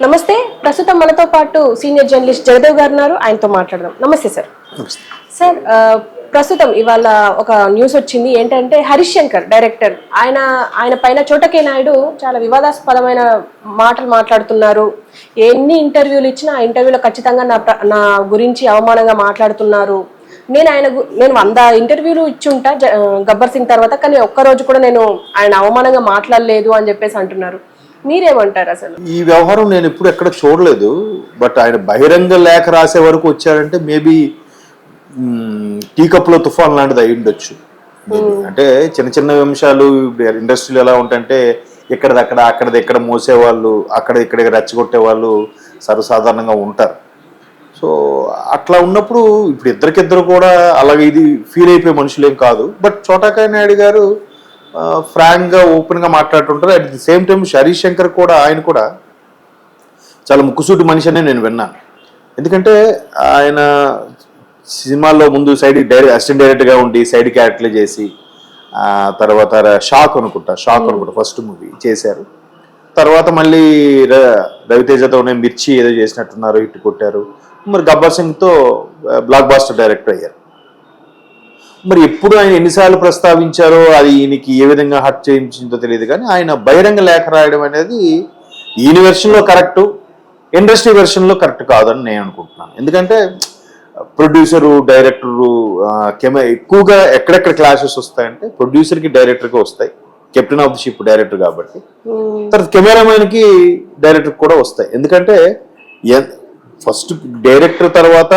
నమస్తే. ప్రస్తుతం మనతో పాటు సీనియర్ జర్నలిస్ట్ జగదేవ్ గారు ఉన్నారు. ఆయనతో మాట్లాడదాం. నమస్తే సార్. సార్, ప్రస్తుతం ఇవాళ ఒక న్యూస్ వచ్చింది. ఏంటంటే హరీష్ శంకర్ డైరెక్టర్ ఆయన పైన చోటకే నాయుడు చాలా వివాదాస్పదమైన మాటలు మాట్లాడుతున్నారు. ఎన్ని ఇంటర్వ్యూలు ఇచ్చినా ఆ ఇంటర్వ్యూలో ఖచ్చితంగా నా గురించి అవమానంగా మాట్లాడుతున్నారు. నేను 100 ఇంటర్వ్యూలు ఇచ్చుంటా గబ్బర్ సింగ్ తర్వాత, కానీ ఒక్కరోజు కూడా నేను ఆయన అవమానంగా మాట్లాడలేదు అని చెప్పేసి అంటున్నారు. మీరేమంటారు? అసలు ఈ వ్యవహారం నేను ఎప్పుడు ఎక్కడ చూడలేదు. బట్ ఆయన బహిరంగ లేఖ రాసే వరకు వచ్చారంటే మేబీ టీ కప్లో తుఫాన్ లాంటిది అయి ఉండొచ్చు. అంటే చిన్న చిన్న అంశాలు ఇండస్ట్రీలో ఎలా ఉంటాయంటే అక్కడది మోసేవాళ్ళు, ఇక్కడ రెచ్చగొట్టే వాళ్ళు సర్వసాధారణంగా ఉంటారు. సో అట్లా ఉన్నప్పుడు ఇప్పుడు ఇద్దరికిద్దరు కూడా అలాగే ఇది ఫీల్ అయిపోయే మనుషులేం కాదు. బట్ చోటాకాయ నాయుడు గారు ఫ్రాంక్గా ఓపెన్గా మాట్లాడుతుంటారు. At the same time Harish Shankar కూడా ఆయన కూడా చాలా ముక్కుసూటి మనిషి అని నేను విన్నాను. ఎందుకంటే ఆయన సినిమాల్లో ముందు అసిస్టెంట్ డైరెక్టర్గా ఉండి సైడ్ క్యారెక్టర్లు చేసి తర్వాత షాక్ అనుకుంటా ఫస్ట్ మూవీ చేశారు. తర్వాత మళ్ళీ రవితేజతోనే మిర్చి ఏదో చేసినట్టున్నారు, హిట్ కొట్టారు. మరి గబ్బర్ సింగ్తో బ్లాక్ బాస్టర్ డైరెక్టర్ అయ్యారు. మరి ఎప్పుడు ఆయన ఎన్నిసార్లు ప్రస్తావించారో అది ఈయనకి ఏ విధంగా హర్ట్ చేయించిందో తెలియదు. కానీ ఆయన బహిరంగ లేఖ రాయడం అనేది ఈయన వెర్షన్లో కరెక్టు, ఇండస్ట్రీ వెర్షన్లో కరెక్ట్ కాదని నేను అనుకుంటున్నాను. ఎందుకంటే ప్రొడ్యూసరు డైరెక్టరు ఎక్కువగా ఎక్కడెక్కడ క్లాషెస్ వస్తాయంటే ప్రొడ్యూసర్కి డైరెక్టర్కి వస్తాయి. Captain of the ship director కాబట్టి. తర్వాత కెమెరామెన్కి డైరెక్టర్ కూడా వస్తాయి. ఎందుకంటే ఫస్ట్ డైరెక్టర్ తర్వాత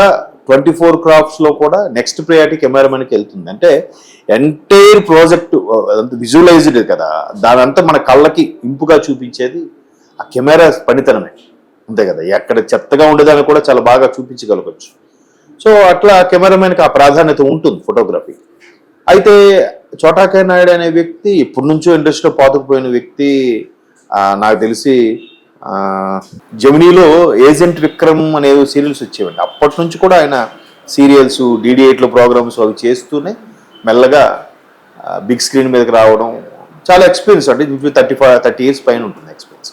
24 క్రాఫ్ట్స్లో కూడా నెక్స్ట్ ప్రయారిటీ కెమెరామెన్కి వెళ్తుంది. అంటే ఎంటైర్ ప్రాజెక్ట్ విజువలైజ్డ్ కదా, దానంతా మన కళ్ళకి ఇంపుగా చూపించేది ఆ కెమెరా పనితనమే, అంతే కదా. ఎక్కడ చెత్తగా ఉండేదాన్ని కూడా చాలా బాగా చూపించగలగచ్చు. సో అట్లా కెమెరామెన్కి ఆ ప్రాధాన్యత ఉంటుంది ఫోటోగ్రఫీ. అయితే చోటాకాయ నాయుడు అనే వ్యక్తి ఇప్పటి నుంచో ఇండస్ట్రీలో పాతుకుపోయిన వ్యక్తి. నాకు తెలిసి జెమినీలో ఏజెంట్ విక్రమ్ అనే సీరియల్స్ వచ్చేవండి. అప్పటి నుంచి కూడా ఆయన సీరియల్స్, DD8లో ప్రోగ్రామ్స్ అవి చేస్తూనే మెల్లగా బిగ్ స్క్రీన్ మీదకి రావడం. చాలా ఎక్స్పీరియన్స్ అంటే 30 years పైన ఉంటుంది ఎక్స్పీరియన్స్.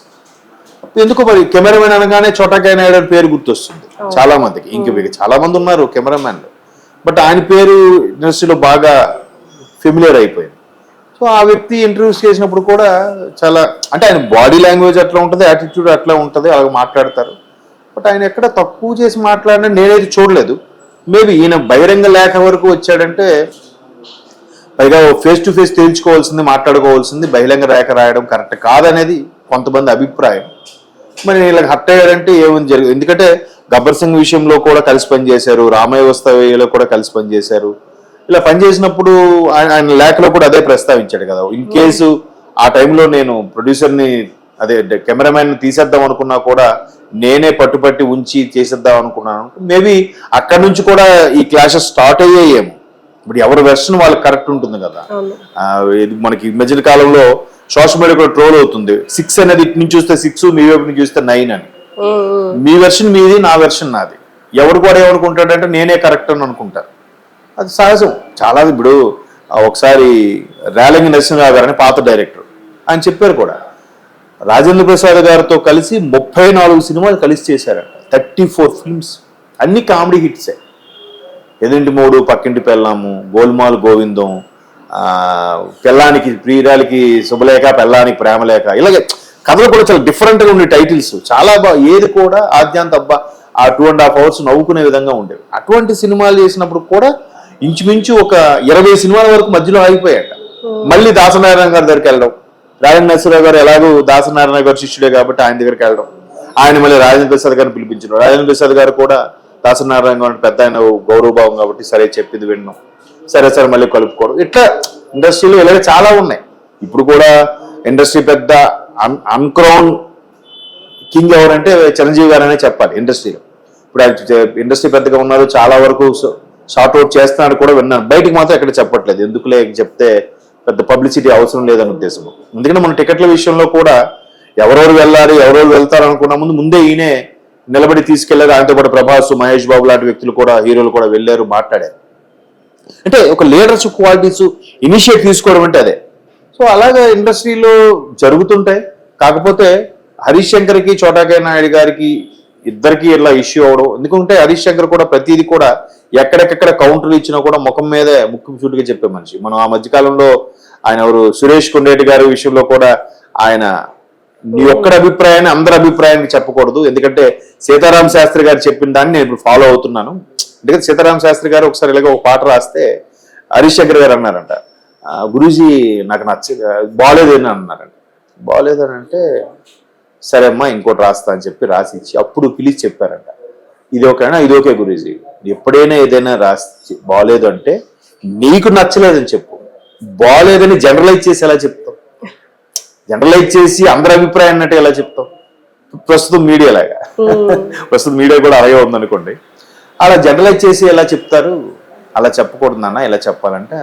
ఎందుకు మరి కెమెరామెన్ అనగానే చోటాకాయ నాయుడు అని పేరు గుర్తొస్తుంది చాలా మందికి. ఇంక చాలా మంది ఉన్నారు కెమెరామెన్లు, బట్ ఆయన పేరు ఇండస్ట్రీలో బాగా ఫెమిలియర్ అయిపోయింది. సో ఆ వ్యక్తి ఇంటర్వ్యూస్ చేసినప్పుడు కూడా చాలా అంటే ఆయన బాడీ లాంగ్వేజ్ అట్లా ఉంటుంది, యాటిట్యూడ్ అట్లా ఉంటుంది, అలాగ మాట్లాడతారు. బట్ ఆయన ఎక్కడ తక్కువ చేసి మాట్లాడినా నేనైతే చూడలేదు. మేబీ ఈయన బహిరంగ లేఖ వరకు వచ్చాడంటే పైగా ఫేస్ టు ఫేస్ తేల్చుకోవాల్సింది, మాట్లాడుకోవాల్సింది, బహిరంగ లేఖ రాయడం కరెక్ట్ కాదనేది కొంతమంది అభిప్రాయం. మరి ఇలా హర్ట్ అయ్యాడంటే ఏముంది జరిగింది. ఎందుకంటే గబ్బర్ సింగ్ విషయంలో కూడా కలిసి పనిచేశారు, రామయ్య వస్తావేలో కూడా కలిసి పనిచేశారు. ఇలా పనిచేసినప్పుడు ఆయన లేఖలో కూడా అదే ప్రస్తావించాడు కదా, ఇన్ కేసు ఆ టైంలో నేను ప్రొడ్యూసర్ని కెమెరామెన్ తీసేద్దాం అనుకున్నా కూడా నేనే పట్టుపట్టి ఉంచి చేసేద్దాం అనుకున్నాను. మేబీ అక్కడి నుంచి కూడా ఈ క్లాషెస్ స్టార్ట్ అయ్యాయేమో. ఇప్పుడు ఎవరి వెర్షన్ వాళ్ళకి కరెక్ట్ ఉంటుంది కదా. మనకి ఈ మధ్య కాలంలో సోషల్ మీడియా కూడా ట్రోల్ అవుతుంది. 6 అనేది ఇటు నుంచి చూస్తే 6, మీ వైపు నుంచి చూస్తే 9 అని. మీ వెర్షన్ మీది, నా వెర్షన్ నాది. ఎవరు కూడా ఏమనుకుంటాడంటే నేనే కరెక్ట్ అని అనుకుంటారు. అది సహజం. చాలా ఇప్పుడు ఒకసారి రేలంగి నరసింహరావు గారు అని పాత డైరెక్టర్ ఆయన చెప్పారు కూడా, రాజేంద్ర ప్రసాద్ గారితో కలిసి 34 సినిమాలు కలిసి చేశారంట. 34 ఫిల్మ్స్, అన్ని కామెడీ హిట్సే. ఎదింటి మూడు, పక్కింటి పెళ్ళాము, గోల్మాల్ గోవిందం, పెళ్ళానికి ప్రియురాలికి శుభలేఖ, పెళ్ళానికి ప్రేమలేఖ, ఇలాగే కథలు కూడా చాలా డిఫరెంట్గా ఉండే టైటిల్స్. చాలా బాగా ఏది కూడా ఆద్యాంత అబ్బా ఆ 2.5 hours నవ్వుకునే విధంగా ఉండేవి. అటువంటి సినిమాలు చేసినప్పుడు కూడా ఇంచుమించు ఒక 20 సినిమాల వరకు మధ్యలో ఆగిపోయాట. మళ్ళీ దాసనారాయణ గారి దగ్గరికి వెళ్ళడం, రాజేంద్ర నరసింహరావు గారు ఎలాగో దాసనారాయణ గారు శిష్యుడే కాబట్టి ఆయన దగ్గరికి వెళ్ళడం, ఆయన మళ్ళీ రాజేంద్ర ప్రసాద్ గారిని పిలిపించడం. రాజేంద్ర ప్రసాద్ గారు కూడా దాసనారాయణ గారు పెద్ద ఆయన గౌరవభావం కాబట్టి సరే చెప్పింది విన్నాం, సరే మళ్ళీ కలుపుకోవడం. ఇట్లా ఇండస్ట్రీలో ఇలాగే చాలా ఉన్నాయి. ఇప్పుడు కూడా ఇండస్ట్రీ పెద్ద అన్క్రౌన్ కింగ్ ఎవరంటే చిరంజీవి గారు అనే చెప్పాలి ఇండస్ట్రీలో. ఇప్పుడు ఇండస్ట్రీ పెద్దగా ఉన్నారు, చాలా వరకు షార్ట్ అవుట్ చేస్తున్నాడు కూడా విన్నాను. బయటికి మాత్రం ఎక్కడ చెప్పట్లేదు, ఎందుకులే చెప్తే పెద్ద పబ్లిసిటీ అవసరం లేదని ఉద్దేశం. ఎందుకంటే మన టికెట్ల విషయంలో కూడా ఎవరెవరు వెళ్ళాలి, ఎవరెవరు వెళ్తారు అనుకున్న ముందే ఈయనే నిలబడి తీసుకెళ్లారు. ఆయనతో పాటు ప్రభాస్, మహేష్ బాబు లాంటి వ్యక్తులు కూడా, హీరోలు కూడా వెళ్ళారు, మాట్లాడారు. అంటే ఒక లీడర్షిప్ క్వాలిటీస్ ఇనిషియేట్ తీసుకోవడం అంటే అదే. సో అలాగే ఇండస్ట్రీలో జరుగుతుంటాయి. కాకపోతే హరీష్ శంకర్కి చోటాకే నాయుడు గారికి ఇద్దరికి ఇలా ఇష్యూ అవడం, ఎందుకంటే హరీష్ శంకర్ కూడా ప్రతిదీ కూడా ఎక్కడెక్కడ కౌంటర్లు ఇచ్చినా కూడా ముఖం మీదే ముక్కు సూటిగా చెప్పే మనిషి. మనం ఆ మధ్యకాలంలో ఆయన ఎవరు సురేష్ కొండేటి గారి విషయంలో కూడా ఆయన నీ ఒక్కడి అభిప్రాయాన్ని అందరి అభిప్రాయానికి చెప్పకూడదు, ఎందుకంటే సీతారామ శాస్త్రి గారు చెప్పిన దాన్ని నేను ఇప్పుడు ఫాలో అవుతున్నాను. ఎందుకంటే సీతారామ శాస్త్రి గారు ఒకసారి ఇలాగ ఒక పాట రాస్తే హరీష్ శంకర్ గారు అన్నారంట, గురూజీ నాకు బాగాలేదని అన్నారంట. బాగాలేదని అంటే సరే అమ్మా ఇంకోటి రాస్తా అని చెప్పి రాసి ఇచ్చి అప్పుడు పిలిచి చెప్పారంట, ఇది ఓకేనా, ఇది ఓకే గురూజీ, ఎప్పుడైనా ఏదైనా రాసి బాగాలేదు అంటే నీకు నచ్చలేదని చెప్పు, బాగాలేదని జనరలైజ్ చేసి ఎలా చెప్తావు, జనరలైజ్ చేసి అందరి అభిప్రాయం అన్నట్టు ఎలా చెప్తావు. ప్రస్తుతం మీడియా లాగా ప్రస్తుతం మీడియా కూడా అలాగే ఉందనుకోండి, అలా జనరలైజ్ చేసి ఎలా చెప్తారు, అలా చెప్పకూడదు నాన్న, ఇలా చెప్పాలంటే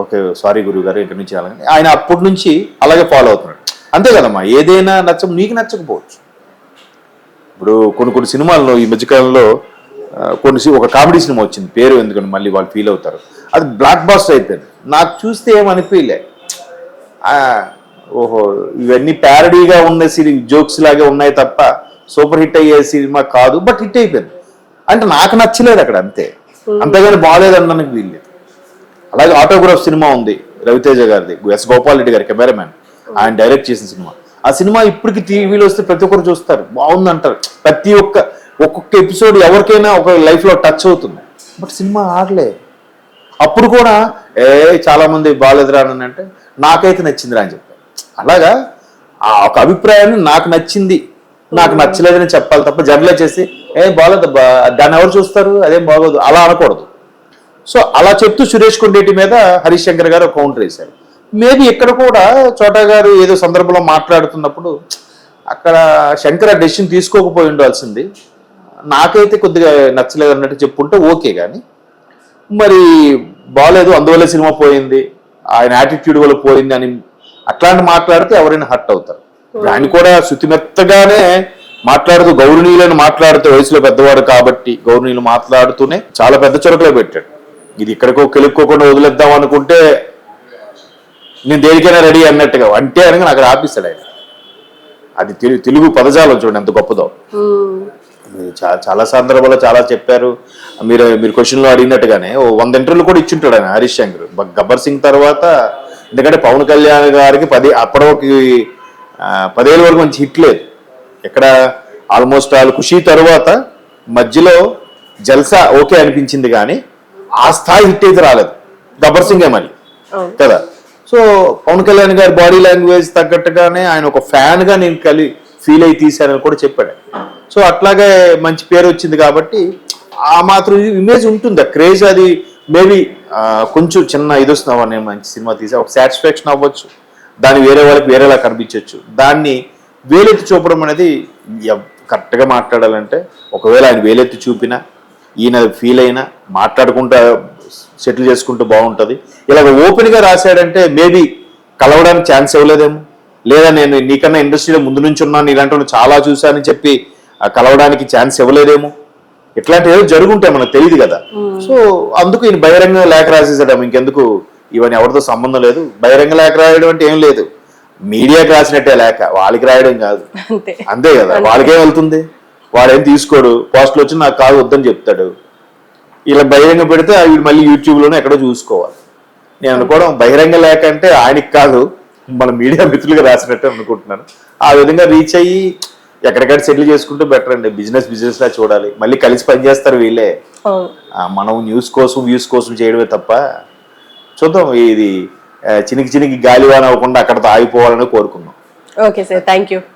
ఓకే సారీ గురువు గారు ఇంటి నుంచి అలాగే ఆయన అప్పటి నుంచి అలాగే ఫాలో అవుతున్నాడు. అంతే కదమ్మా, ఏదైనా నీకు నచ్చకపోవచ్చు. ఇప్పుడు కొన్ని సినిమాల్లో ఈ మధ్యకాలంలో ఒక కామెడీ సినిమా వచ్చింది, పేరు ఎందుకంటే మళ్ళీ వాళ్ళు ఫీల్ అవుతారు, అది బ్లాక్ బాస్టర్ అయిపోయింది. నాకు చూస్తే ఏమనిపించలే, ఓహో ఇవన్నీ ప్యారడీగా ఉన్న జోక్స్ లాగే ఉన్నాయి తప్ప సూపర్ హిట్ అయ్యే సినిమా కాదు, బట్ హిట్ అయిపోయింది అంటే నాకు నచ్చలేదు అక్కడ, అంతే. అంతేగాని బాగాలేదనడానికి వీల్లేదు. అలాగే ఆటోగ్రాఫ్ సినిమా ఉంది రవితేజ గారిది, ఎస్ గోపాల్ రెడ్డి గారి కెమెరామ్యాన్, ఆయన డైరెక్ట్ చేసిన సినిమా. ఆ సినిమా ఇప్పటికి టీవీలో వస్తే ప్రతి ఒక్కరు చూస్తారు, బాగుంది అంటారు. ప్రతి ఒక్కొక్క ఎపిసోడ్ ఎవరికైనా ఒక లైఫ్ లో టచ్ అవుతుంది, బట్ సినిమా ఆడలే. అప్పుడు కూడా చాలా మంది బాగాలేదురా అని అంటే నాకైతే నచ్చిందిరా అని చెప్పారు. అలాగా ఆ ఒక అభిప్రాయాన్ని నాకు నచ్చింది నాకు నచ్చలేదని చెప్పాలి తప్ప జనరలైజ్ చేసి బాగోదు దాన్ని ఎవరు చూస్తారు, అదేం బాగోదు అలా అనకూడదు. సో అలా చెప్తూ సురేష్ కొండేటి మీద హరీష్ శంకర్ గారు ఒక కౌంటర్ వేశారు. మేబీ ఇక్కడ కూడా చోటా గారు ఏదో సందర్భంలో మాట్లాడుతున్నప్పుడు అక్కడ శంకర్ ఆ డెసిషన్ తీసుకోకపోయి ఉండాల్సింది, నాకైతే కొద్దిగా నచ్చలేదు అన్నట్టు చెప్పుంటే ఓకే. కానీ మరి బాగలేదు అందువల్ల సినిమా పోయింది, ఆయన యాటిట్యూడ్ వల్ల పోయింది అని అట్లాంటి మాట్లాడితే ఎవరైనా హర్ట్ అవుతారు. ఆయన కూడా శుతిమెత్తగానే మాట్లాడుతూ గౌరవనీయులను మాట్లాడుతూ, వయసులో పెద్దవాడు కాబట్టి గౌరవనీయులు మాట్లాడుతూనే చాలా పెద్ద చొరకలో పెట్టాడు. ఇది ఇక్కడికో కెలుక్కోకుండా వదిలేద్దాం అనుకుంటే నేను దేనికైనా రెడీ అన్నట్టుగా అంటే అనగా నాకు ఆపిస్తాడు ఆయన. అది తెలుగు పదజాలం చూడండి ఎంత గొప్పదో. చాలా సందర్భాల్లో చాలా చెప్పారు. మీరు క్వశ్చన్లో అడిగినట్టుగానే 100 ఇంటర్వ్యూలు కూడా ఇచ్చుంటాడు ఆయన హరీష్ శంకర్. గబ్బర్ సింగ్ తర్వాత, ఎందుకంటే పవన్ కళ్యాణ్ గారికి అప్పటికి 10 ఏళ్ళ వరకు మంచి హిట్ లేదు ఎక్కడ. ఆల్మోస్ట్ ఖుషి తర్వాత మధ్యలో జల్సా ఓకే అనిపించింది కానీ ఆ స్థాయి హిట్ అయితే రాలేదు. గబ్బర్ సింగే మళ్ళీ కదా. సో పవన్ కళ్యాణ్ గారి బాడీ లాంగ్వేజ్ తగ్గట్టుగానే ఆయన ఒక ఫ్యాన్ గా నేను ఫీల్ అయి తీశానని కూడా చెప్పాడు. సో అట్లాగే మంచి పేరు వచ్చింది కాబట్టి ఆ మాత్రం ఇమేజ్ ఉంటుంది, ఆ క్రేజ్. అది మేబీ కొంచెం చిన్న ఇది వస్తున్నావా, నేను మంచి సినిమా తీసా ఒక సాటిస్ఫాక్షన్ అవ్వచ్చు, దాన్ని వేరే వాళ్ళకి వేరేలా కనిపించవచ్చు. దాన్ని వేలెత్తి చూపడం అనేది కరెక్ట్గా మాట్లాడాలంటే, ఒకవేళ ఆయన వేలెత్తి చూపినా ఈయన ఫీల్ అయినా మాట్లాడుకుంటూ సెటిల్ చేసుకుంటూ బాగుంటుంది. ఇలాగ ఓపెన్గా రాశాడంటే మేబీ కలవడానికి ఛాన్స్ ఇవ్వలేదేమో, లేదా నేను నీకన్నా ఇండస్ట్రీలో ముందు నుంచి ఉన్నాను ఇలాంటి చాలా చూశానని చెప్పి కలవడానికి ఛాన్స్ ఇవ్వలేదేమో. ఇట్లాంటివి ఏదో జరుగుంటాయి మనకు తెలియదు కదా. సో అందుకు ఈయన బహిరంగ లేఖ రాసేసాడేమో, ఇంకెందుకు ఇవన్నీ ఎవరితో సంబంధం లేదు. బహిరంగ లేఖ రాయడం అంటే ఏం లేదు, మీడియాకి రాసినట్టే లేఖ, వాళ్ళకి రాయడం కాదు, అంతే కదా. వాళ్ళకేం వెళ్తుంది, వాడేం తీసుకోడు, పోస్టులు వచ్చి నాకు కాదు వద్దని చెప్తాడు. ఇలా బహిరంగ పెడితే వీడు మళ్ళీ యూట్యూబ్లోనే ఎక్కడో చూసుకోవాలి. నేను అనుకోవడం బహిరంగ లేఖ అంటే ఆయనకి కాదు, మన మీడియా మిత్రులుగా రాసినట్టే అనుకుంటున్నాను. ఆ విధంగా రీచ్ అయ్యి ఎక్కడికక్కడ సెటిల్ చేసుకుంటూ బెటర్ అండి. బిజినెస్ లా చూడాలి, మళ్ళీ కలిసి పనిచేస్తారు వీళ్ళే. మనం న్యూస్ కోసం వ్యూస్ కోసం చేయడమే తప్ప చూద్దాం. ఇది చినికి గాలివాన అవ్వకుండా అక్కడతో ఆగిపోవాలని కోరుకున్నాం. Okay sir, thank you.